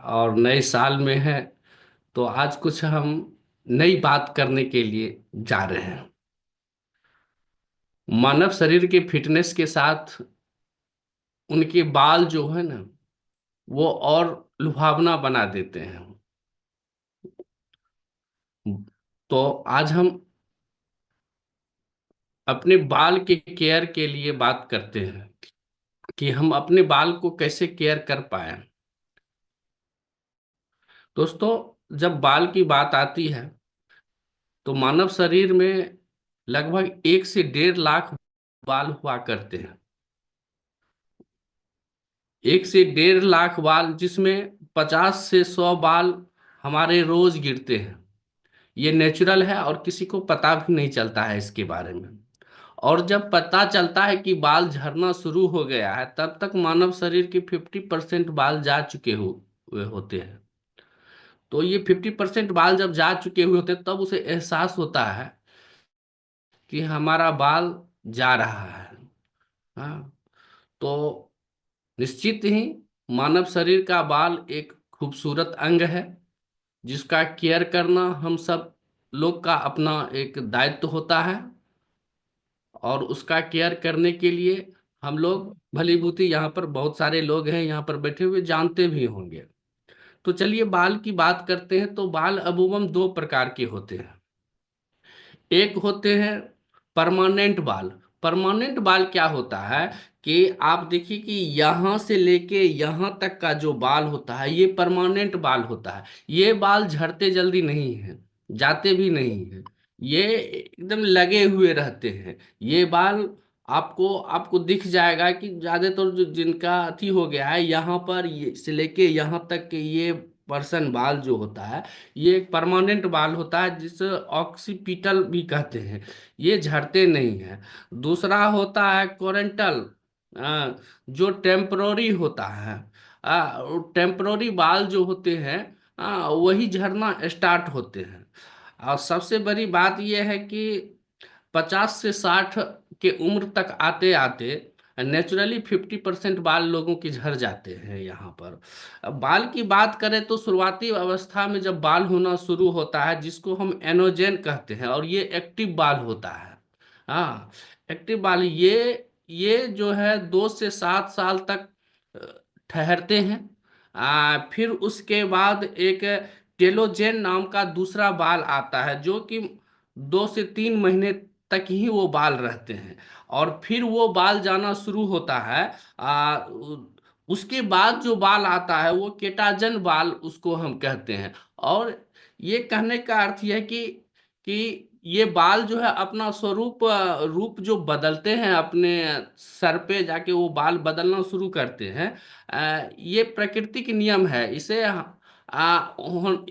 और नए साल में है। तो आज कुछ हम नई बात करने के लिए जा रहे हैं। मानव शरीर के फिटनेस के साथ उनके बाल जो है ना, वो और लुभावना बना देते हैं। तो आज हम अपने बाल के केयर के लिए बात करते हैं कि हम अपने बाल को कैसे केयर कर पाए। दोस्तों, जब बाल की बात आती है तो मानव शरीर में लगभग 1 से 1.5 लाख बाल हुआ करते हैं। 1 से 1.5 लाख बाल, जिसमें 50 से 100 बाल हमारे रोज गिरते हैं। ये नेचुरल है और किसी को पता भी नहीं चलता है इसके बारे में। और जब पता चलता है कि बाल झड़ना शुरू हो गया है, तब तक मानव शरीर के 50% बाल जा चुके हुए होते हैं। तो ये 50% बाल जब जा चुके हुए होते हैं, तब उसे एहसास होता है कि हमारा बाल जा रहा है। हाँ। तो निश्चित ही मानव शरीर का बाल एक खूबसूरत अंग है, जिसका केयर करना हम सब लोग का अपना एक दायित्व होता है। और उसका केयर करने के लिए हम लोग भली भांति, यहाँ पर बहुत सारे लोग हैं यहाँ पर बैठे हुए, जानते भी होंगे। तो चलिए बाल की बात करते हैं। तो बाल अमूमन 2 प्रकार के होते हैं। एक होते हैं परमानेंट बाल। परमानेंट बाल क्या होता है कि आप देखिए कि यहाँ से लेके यहाँ तक का जो बाल होता है, ये परमानेंट बाल होता है। ये बाल झड़ते जल्दी नहीं हैं, जाते भी नहीं हैं। ये एकदम लगे हुए रहते हैं। ये बाल आपको आपको दिख जाएगा कि ज्यादातर जो जिनका अथी हो गया है, यहाँ पर ये से लेके यहाँ तक के ये पर्सन बाल जो होता है, ये एक परमानेंट बाल होता है, जिसे ऑक्सीपिटल भी कहते हैं। ये झड़ते नहीं हैं। दूसरा होता है कोरेंटल, जो टेम्परोरी होता है। टेम्परोरी बाल जो होते हैं, वही झड़ना स्टार्ट होते हैं। और सबसे बड़ी बात यह है कि 50 से 60 के उम्र तक आते आते नेचुरली 50% बाल लोगों की झड़ जाते हैं यहाँ पर। अब बाल की बात करें तो शुरुआती अवस्था में जब बाल होना शुरू होता है, जिसको हम एनोजेन कहते हैं, और ये एक्टिव बाल होता है। हाँ, एक्टिव बाल ये जो है 2 से 7 साल तक ठहरते हैं। फिर उसके बाद एक टेलोजेन नाम का दूसरा बाल आता है, जो कि 2 से 3 महीने तक ही वो बाल रहते हैं। और फिर वो बाल जाना शुरू होता है। उसके बाद जो बाल आता है वो केटाजन बाल उसको हम कहते हैं। और ये कहने का अर्थ यह है कि ये बाल जो है अपना स्वरूप रूप जो बदलते हैं, अपने सर पे जाके वो बाल बदलना शुरू करते हैं। ये प्राकृतिक नियम है। इसे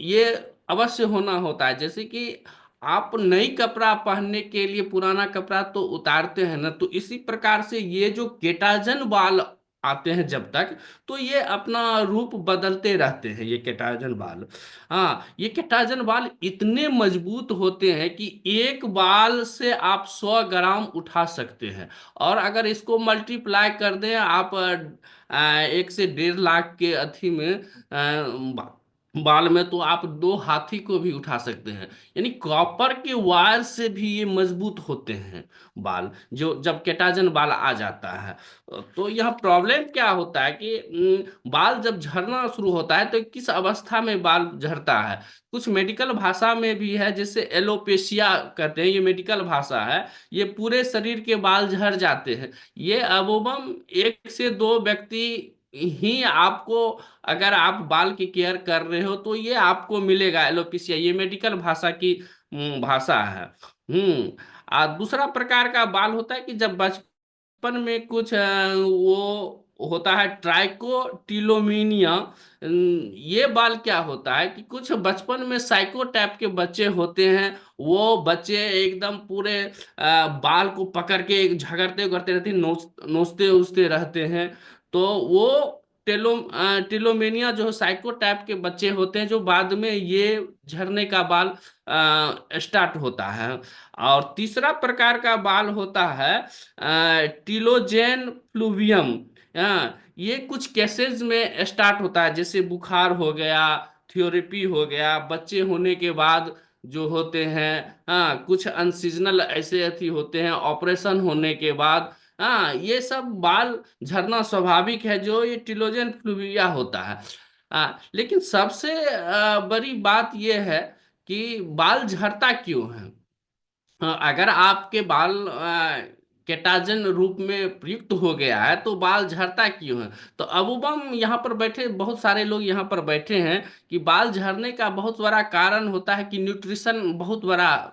ये अवश्य होना होता है। जैसे कि आप नई कपड़ा पहनने के लिए पुराना कपड़ा तो उतारते हैं ना, तो इसी प्रकार से ये जो केटाजन बाल आते हैं जब तक, तो ये अपना रूप बदलते रहते हैं ये केटाजन बाल। हाँ, ये केटाजन बाल इतने मजबूत होते हैं कि एक बाल से आप 100 ग्राम उठा सकते हैं। और अगर इसको मल्टीप्लाई कर दें आप 1 से 1.5 लाख के अथी में, बाल में, तो आप 2 हाथी को भी उठा सकते हैं। यानी कॉपर के वायर से भी ये मजबूत होते हैं बाल, जो जब केटाजन बाल आ जाता है। तो यह प्रॉब्लम क्या होता है कि बाल जब झड़ना शुरू होता है तो किस अवस्था में बाल झड़ता है। कुछ मेडिकल भाषा में भी है, जिसे एलोपेशिया कहते हैं, ये मेडिकल भाषा है। ये पूरे शरीर के बाल झड़ जाते हैं। ये अमूमन 1 से 2 व्यक्ति ही आपको, अगर आप बाल की केयर कर रहे हो तो ये आपको मिलेगा एलोपेशिया। ये मेडिकल भाषा की भाषा है। दूसरा प्रकार का बाल होता है कि जब बचपन में कुछ वो होता है ट्राइकोटिलोमीनिया। ये बाल क्या होता है कि कुछ बचपन में साइको टाइप के बच्चे होते हैं। वो बच्चे एकदम पूरे बाल को पकड़ के झगड़ते उगड़ते रहते हैं, नोचते उचते रहते हैं। तो वो टेलोमेनिया जो साइको टाइप के बच्चे होते हैं, जो बाद में ये झरने का बाल स्टार्ट होता है। और तीसरा प्रकार का बाल होता है टीलोजेन फ्लूवियम। ये कुछ केसेस में स्टार्ट होता है, जैसे बुखार हो गया, थेरेपी हो गया, बच्चे होने के बाद जो होते हैं। कुछ अनसीजनल ऐसे अथी होते हैं ऑपरेशन होने के बाद। ये सब बाल झड़ना स्वाभाविक है, जो ये टिलोजन फ्लूविया होता है। लेकिन सबसे बड़ी बात यह है कि बाल झड़ता क्यों है। अगर आपके बाल केटाजन रूप में प्रयुक्त हो गया है तो बाल झड़ता क्यों है। तो अबूबम यहाँ पर बैठे, बहुत सारे लोग यहाँ पर बैठे हैं कि बाल झड़ने का बहुत बड़ा कारण होता है कि न्यूट्रिशन बहुत बड़ा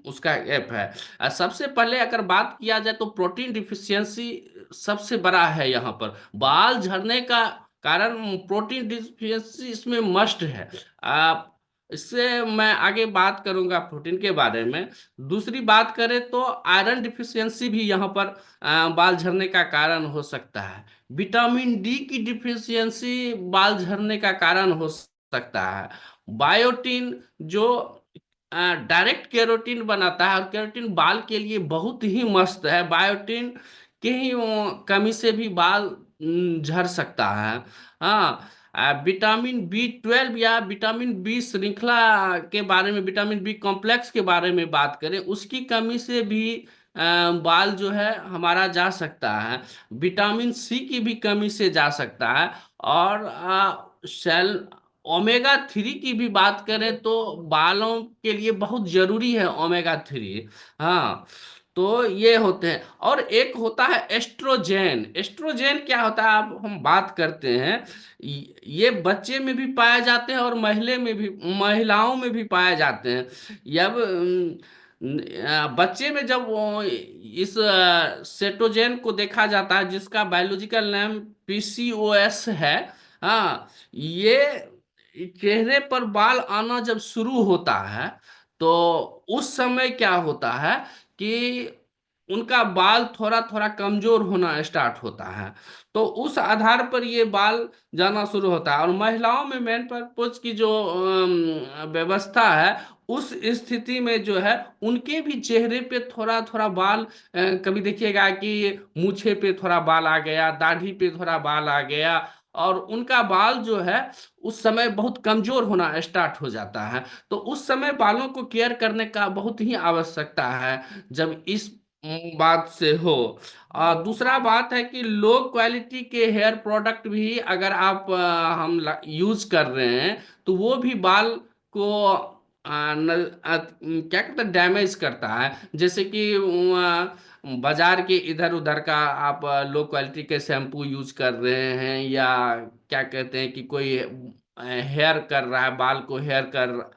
उसका ऐप है। सबसे पहले अगर बात किया जाए तो प्रोटीन डिफिशियंसी सबसे बड़ा है यहाँ पर बाल झड़ने का कारण। प्रोटीन डिफिशियंसी इसमें मस्ट है। इससे मैं आगे बात करूंगा प्रोटीन के बारे में। दूसरी बात करें तो आयरन डिफिशियंसी भी यहाँ पर बाल झड़ने का कारण हो सकता है। विटामिन डी की डिफिशियंसी बाल झड़ने का कारण हो सकता है। बायोटीन जो डायरेक्ट केरोटीन बनाता है, और केरोटीन बाल के लिए बहुत ही मस्त है। बायोटीन के ही कमी से भी बाल झड़ सकता है। हाँ। विटामिन बी 12 या विटामिन बी श्रृंखला के बारे में, विटामिन बी कॉम्प्लेक्स के बारे में बात करें, उसकी कमी से भी बाल जो है हमारा जा सकता है। विटामिन सी की भी कमी से जा सकता है। और सेल ओमेगा 3 की भी बात करें तो बालों के लिए बहुत जरूरी है ओमेगा 3। हाँ। तो ये होते हैं। और एक होता है एस्ट्रोजेन। एस्ट्रोजेन क्या होता है, अब हम बात करते हैं। ये बच्चे में भी पाए जाते हैं और महिलाओं में भी पाए जाते हैं। जब बच्चे में जब इस सेटोजेन को देखा जाता है, जिसका बायोलॉजिकल नेम पीसीओएस है। हाँ। ये चेहरे पर बाल आना जब शुरू होता है तो उस समय क्या होता है कि उनका बाल थोड़ा थोड़ा कमजोर होना स्टार्ट होता है। तो उस आधार पर ये बाल जाना शुरू होता है। और महिलाओं में मेन पर्पज की जो व्यवस्था है, उस स्थिति में जो है उनके भी चेहरे पे थोड़ा थोड़ा बाल, कभी देखिएगा कि मूछे पे थोड़ा बाल आ गया, दाढ़ी पे थोड़ा बाल आ गया। और उनका बाल जो है उस समय बहुत कमजोर होना स्टार्ट हो जाता है। तो उस समय बालों को केयर करने का बहुत ही आवश्यकता है जब इस बात से हो। और दूसरा बात है कि लो क्वालिटी के हेयर प्रोडक्ट भी अगर आप हम यूज कर रहे हैं तो वो भी बाल को क्या कहते हैं, डैमेज करता है। जैसे कि बाजार के इधर उधर का आप लो क्वालिटी के शैम्पू यूज कर रहे हैं, या क्या कहते हैं कि कोई हेयर कर रहा है, बाल को हेयर कर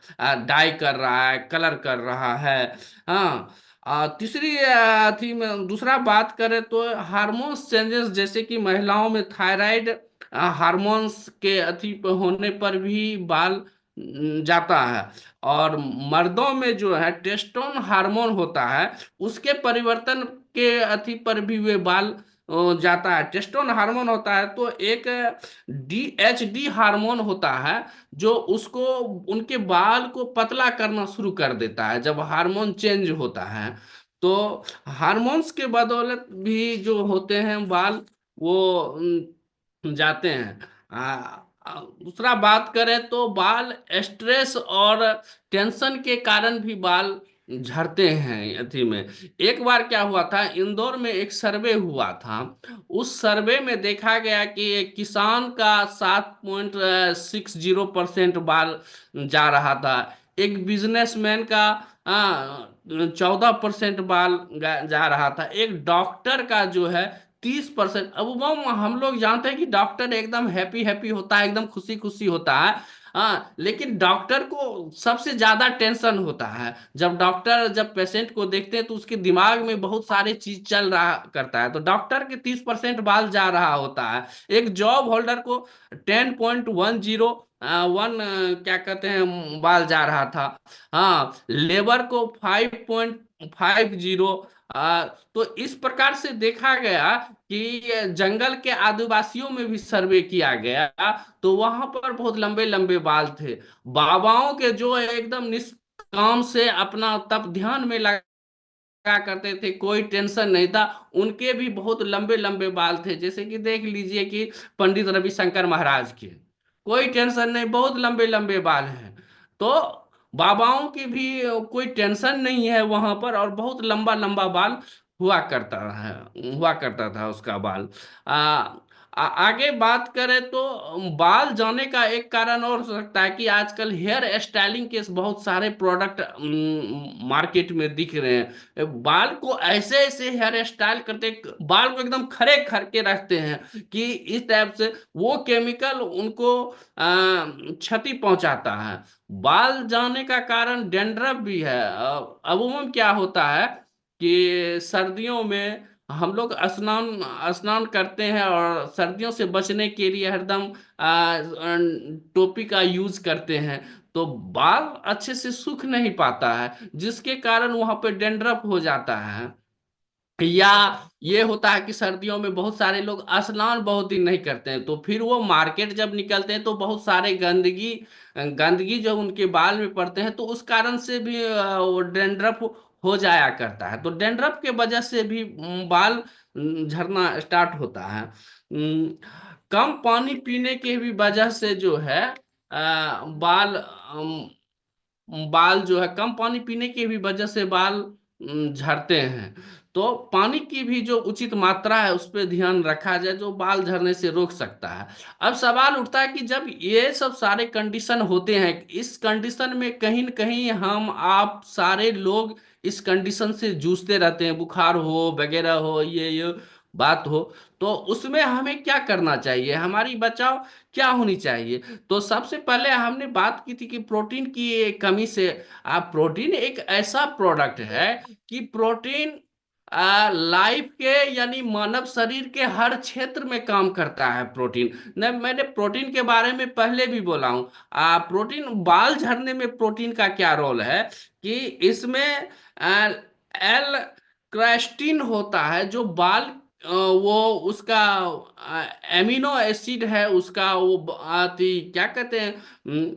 डाई कर रहा है, कलर कर रहा है। हाँ। तीसरी थी में दूसरा बात करें तो हार्मोन्स चेंजेस, जैसे कि महिलाओं में थायराइड हार्मोन्स के अति होने पर भी बाल जाता है। और मर्दों में जो है टेस्टोन हार्मोन होता है, उसके परिवर्तन के अति पर भी वे बाल जाता है। टेस्टोन हार्मोन होता है तो एक डीएचडी हार्मोन होता है जो उसको उनके बाल को पतला करना शुरू कर देता है जब हार्मोन चेंज होता है। तो हार्मोन्स के बदौलत भी जो होते हैं बाल, वो जाते हैं। दूसरा बात करें तो बाल स्ट्रेस और टेंशन के कारण भी बाल झड़ते हैं अथी में। एक बार क्या हुआ था, इंदौर में एक सर्वे हुआ था। उस सर्वे में देखा गया कि एक किसान का 7.60% बाल जा रहा था। एक बिजनेसमैन का 14% बाल जा रहा था। एक डॉक्टर का जो है 30%। अब वो हम लोग जानते हैं कि डॉक्टर एकदम हैप्पी हैप्पी होता है, एकदम खुशी खुशी होता है। हाँ, लेकिन डॉक्टर को सबसे ज्यादा टेंशन होता है। जब डॉक्टर जब पेशेंट को देखते हैं तो उसके दिमाग में बहुत सारे चीज चल रहा करता है। तो डॉक्टर के 30% बाल जा रहा होता है। एक जॉब होल्डर को 10.10 क्या कहते हैं बाल जा रहा था। हाँ, लेबर को 5.50। तो इस प्रकार से देखा गया कि ये जंगल के आदिवासियों में भी सर्वे किया गया तो वहां पर बहुत लंबे लंबे बाल थे। बाबाओं के जो एकदम निष्काम से अपना तप ध्यान में लगा करते थे, कोई टेंशन नहीं था। उनके भी बहुत लंबे लंबे बाल थे, जैसे कि देख लीजिए कि पंडित रविशंकर महाराज के कोई टेंशन नहीं, बहुत लंबे लंबे बाल हैं। तो बाबाओं की भी कोई टेंशन नहीं है वहां पर, और बहुत लंबा लंबा बाल हुआ करता है, हुआ करता था उसका बाल। आगे बात करें तो बाल जाने का एक कारण और हो सकता है कि आजकल हेयर स्टाइलिंग के बहुत सारे प्रोडक्ट मार्केट में दिख रहे हैं। बाल को ऐसे ऐसे हेयर स्टाइल करते, बाल को एकदम खड़े करके रखते हैं कि इस टाइप से वो केमिकल उनको क्षति पहुंचाता है। बाल जाने का कारण डेंड्रफ भी है। अमूमन क्या होता है कि सर्दियों में हम लोग स्नान स्नान करते हैं, और सर्दियों से बचने के लिए हरदम टोपी का यूज करते हैं, तो बाल अच्छे से सूख नहीं पाता है, जिसके कारण वहां पे डेंड्रफ हो जाता है। या ये होता है कि सर्दियों में बहुत सारे लोग स्नान बहुत दिन नहीं करते हैं, तो फिर वो मार्केट जब निकलते हैं तो बहुत सारे गंदगी गंदगी जो उनके बाल में पड़ते हैं, तो उस कारण से भी वो डेंड्रफ हो जाया करता है। तो डेंड्रफ के वजह से भी बाल झड़ना स्टार्ट होता है। कम पानी पीने के भी वजह से जो है बाल जो है, कम पानी पीने की भी वजह से बाल झड़ते हैं। तो पानी की भी जो उचित मात्रा है उस पर ध्यान रखा जाए, जो बाल झड़ने से रोक सकता है। अब सवाल उठता है कि जब ये सब सारे कंडीशन होते हैं, इस कंडीशन में कहीं न कहीं हम आप सारे लोग इस कंडीशन से जूझते रहते हैं, बुखार हो वगैरह हो, ये बात हो, तो उसमें हमें क्या करना चाहिए, हमारी बचाव क्या होनी चाहिए। तो सबसे पहले हमने बात की थी कि प्रोटीन की कमी से, प्रोटीन एक ऐसा प्रोडक्ट है कि प्रोटीन लाइफ के यानी मानव शरीर के हर क्षेत्र में काम करता है। प्रोटीन न, मैंने प्रोटीन के बारे में पहले भी बोला हूं। प्रोटीन बाल झड़ने में प्रोटीन का क्या रोल है कि इसमें एल क्रास्टिन होता है, जो बाल वो उसका एमिनो एसिड है उसका, वो आती क्या कहते हैं,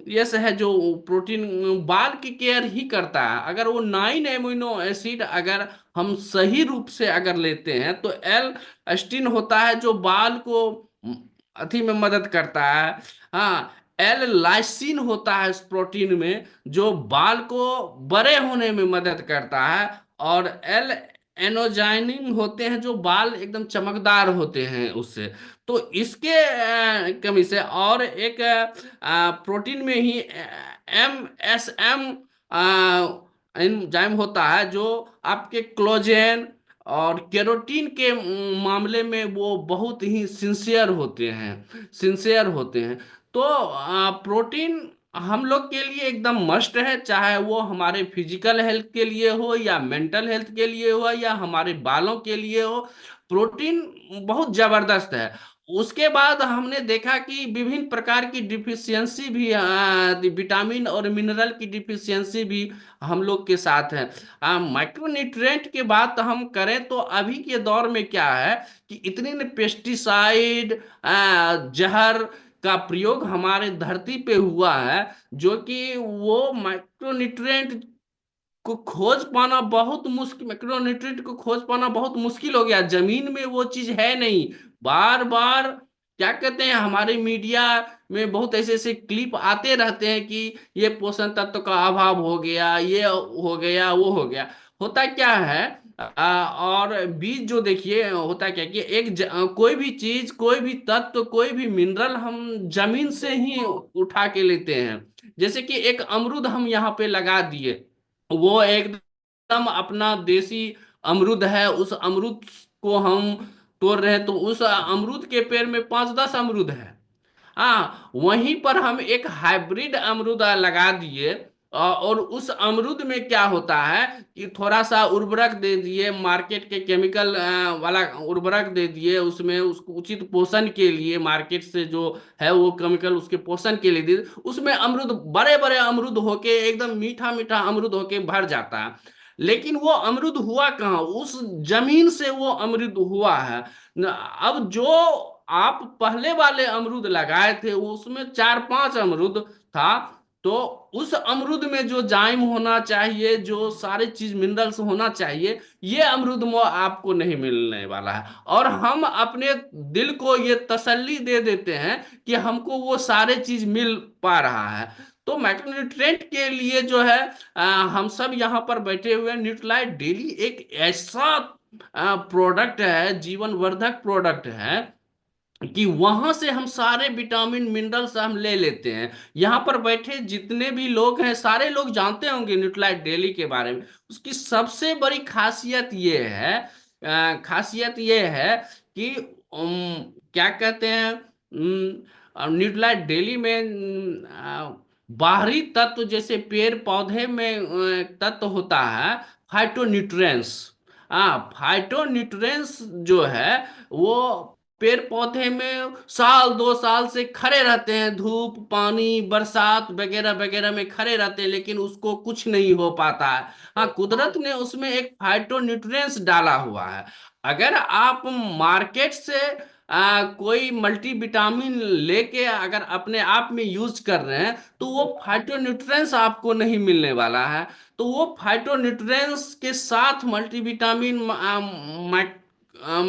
यस है, जो प्रोटीन बाल की केयर ही करता है। अगर वो 9 एमिनो एसिड अगर हम सही रूप से अगर लेते हैं, तो एल एस्टिन होता है जो बाल को अथी में मदद करता है। हाँ, एल लाइसिन होता है इस प्रोटीन में, जो बाल को बड़े होने में मदद करता है। और एल एनोजाइनिन होते हैं, जो बाल एकदम चमकदार होते हैं उससे। तो इसके कमी से, और एक प्रोटीन में ही MSM एंजाइम होता है, जो आपके कोलेजन और केरोटीन के मामले में वो बहुत ही सिंसियर होते हैं। तो प्रोटीन हम लोग के लिए एकदम मस्ट है, चाहे वो हमारे फिजिकल हेल्थ के लिए हो, या मेंटल हेल्थ के लिए हो, या हमारे बालों के लिए हो। प्रोटीन बहुत जबरदस्त है। उसके बाद हमने देखा कि विभिन्न प्रकार की डिफिशियंसी भी, विटामिन और मिनरल की डिफिशियंसी भी हम लोग के साथ है। माइक्रोन्यूट्रिएंट के बात हम करें तो अभी के दौर में क्या है कि इतने पेस्टिसाइड, जहर का प्रयोग हमारे धरती पे हुआ है, जो कि वो माइक्रोन्यूट्रिएंट को खोज पाना बहुत मुश्किल, मैक्रोन्यूट्रिएंट को खोज पाना बहुत मुश्किल हो गया। जमीन में वो चीज है नहीं। बार बार क्या कहते हैं, हमारे मीडिया में बहुत ऐसे ऐसे क्लिप आते रहते हैं कि ये पोषण तत्व का अभाव हो गया, ये हो गया, वो हो गया। होता क्या है, और बीज जो देखिए, होता क्या कि कोई भी चीज, कोई भी तत्व, कोई भी मिनरल हम जमीन से ही उठा के लेते हैं। जैसे कि एक अमरूद हम यहाँ पे लगा दिए, वो एकदम अपना देसी अमरूद है, उस अमरूद को हम तोड़ रहे हैं, तो उस अमरूद के पेड़ में 5-10 अमरूद है। हाँ, वहीं पर हम एक हाइब्रिड अमरूद लगा दिए, और उस अमरूद में क्या होता है कि थोड़ा सा उर्वरक दे दिए, मार्केट के केमिकल वाला उर्वरक दे दिए, उसमें उसको उचित पोषण के लिए मार्केट से जो है वो केमिकल उसके पोषण के लिए दे, उसमें अमरूद बड़े बड़े अमरूद होके एकदम मीठा मीठा अमरूद होके भर जाता है। लेकिन वो अमरूद हुआ कहाँ, उस जमीन से वो अमरूद हुआ है। अब जो आप पहले वाले अमरूद लगाए थे उसमें 4-5 अमरूद था, तो उस अमरूद में जो जाइम होना चाहिए, जो सारे चीज मिनरल्स होना चाहिए, ये अमरूद में आपको नहीं मिलने वाला है। और हम अपने दिल को ये तसल्ली दे देते हैं कि हमको वो सारे चीज मिल पा रहा है। तो मैक्रोन्यूट्रिएंट के लिए जो है हम सब यहाँ पर बैठे हुए हैं, न्यूट्रीलाइट डेली एक ऐसा प्रोडक्ट है, जीवन वर्धक प्रोडक्ट है कि वहां से हम सारे विटामिन मिनरल्स हम ले लेते हैं। यहाँ पर बैठे जितने भी लोग हैं, सारे लोग जानते होंगे न्यूट्रीलाइट डेली के बारे में। उसकी सबसे बड़ी खासियत ये है, कि क्या कहते हैं, न्यूट्रीलाइट डेली में बाहरी तत्व जैसे पेड़ पौधे में तत्व होता है फाइटोन्यूट्रिएंट्स। फाइटोन्यूट्रिएंट्स जो है वो पेड़ पौधे में साल 2 साल से खड़े रहते हैं, धूप पानी बरसात वगैरह वगैरह में खड़े रहते हैं, लेकिन उसको कुछ नहीं हो पाता है। हाँ, कुदरत ने उसमें एक फाइटोन्यूट्रिएंट्स डाला हुआ है। अगर आप मार्केट से कोई मल्टीविटामिन लेके अगर अपने आप में यूज कर रहे हैं, तो वो फाइटोन्यूट्रिएंट्स आपको नहीं मिलने वाला है। तो वो फाइटोन्यूट्रिएंट्स के साथ मल्टीविटामिन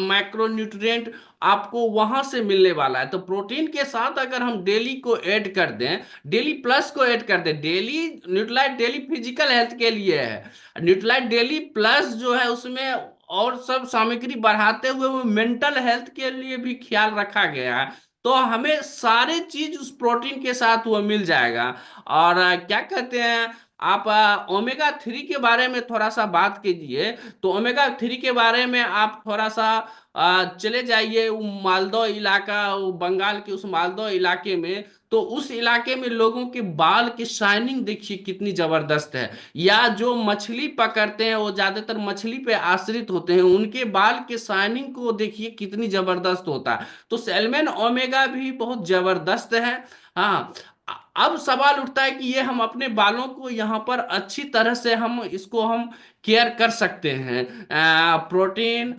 मैक्रोन्यूट्रिएंट आपको वहां से मिलने वाला है। तो प्रोटीन के साथ अगर हम डेली को ऐड कर दें, डेली प्लस को ऐड कर दें, daily Nutrilite daily physical health के लिए है, न्यूट्रीलाइट डेली प्लस जो है उसमें और सब सामग्री बढ़ाते हुए वो मेंटल हेल्थ के लिए भी ख्याल रखा गया है। तो हमें सारे चीज उस प्रोटीन के साथ वो मिल जाएगा। और क्या कहते हैं, आप ओमेगा 3 के बारे में थोड़ा सा बात कीजिए। तो ओमेगा 3 के बारे में आप थोड़ा सा चले जाइए वो मालदह इलाका, वो बंगाल के उस मालदह इलाके में। तो उस इलाके में लोगों के बाल की शाइनिंग देखिए कितनी जबरदस्त है। या जो मछली पकड़ते हैं, वो ज्यादातर मछली पे आश्रित होते हैं, उनके बाल के शाइनिंग को देखिए कितनी जबरदस्त होता है। तो सैल्मन ओमेगा भी बहुत जबरदस्त है। हाँ, अब सवाल उठता है कि ये हम अपने बालों को यहाँ पर अच्छी तरह से हम इसको हम केयर कर सकते हैं, प्रोटीन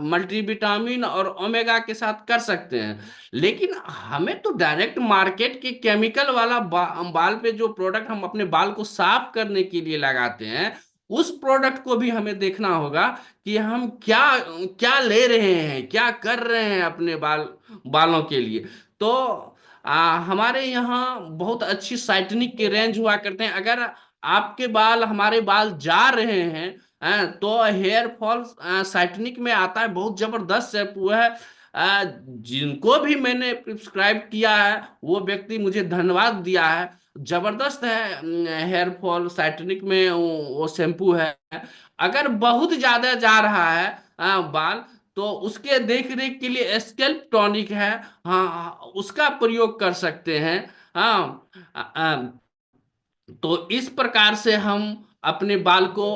मल्टीविटामिन और ओमेगा के साथ कर सकते हैं। लेकिन हमें तो डायरेक्ट मार्केट के केमिकल वाला बाल पे जो प्रोडक्ट हम अपने बाल को साफ करने के लिए लगाते हैं, उस प्रोडक्ट को भी हमें देखना होगा कि हम क्या क्या ले रहे हैं, क्या कर रहे हैं अपने बालों के लिए। तो हमारे यहाँ बहुत अच्छी साइटनिक के रेंज हुआ करते हैं। अगर आपके बाल हमारे बाल जा रहे हैं तो हेयर फॉल साइटनिक में आता है, बहुत जबरदस्त शैम्पू है। जिनको भी मैंने प्रिस्क्राइब किया है वो व्यक्ति मुझे धन्यवाद दिया है। जबरदस्त है हेयर फॉल साइटनिक में वो शैम्पू है। अगर बहुत ज्यादा जा रहा है बाल, तो उसके देख रेख के लिए स्कैल्प टॉनिक है। हाँ, उसका प्रयोग कर सकते हैं। हाँ, तो इस प्रकार से हम अपने बाल को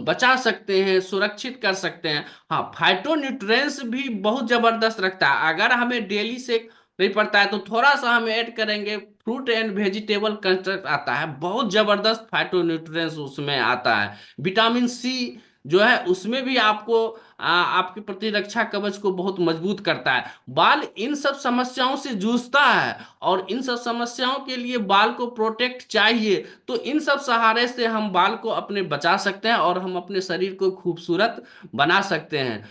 बचा सकते हैं, सुरक्षित कर सकते हैं। हाँ, फाइटोन्यूट्रिएंट्स भी बहुत जबरदस्त रखता है। अगर हमें डेली से नहीं पड़ता है तो थोड़ा सा हम ऐड करेंगे, फ्रूट एंड वेजिटेबल कंस्ट्रक्ट आता है, बहुत जबरदस्त फाइटोन्यूट्रिएंट्स उसमें आता है। विटामिन सी जो है उसमें भी आपको आपकी प्रतिरक्षा कवच को बहुत मजबूत करता है। बाल इन सब समस्याओं से जूझता है, और इन सब समस्याओं के लिए बाल को प्रोटेक्ट चाहिए। तो इन सब सहारे से हम बाल को अपने बचा सकते हैं और हम अपने शरीर को खूबसूरत बना सकते हैं।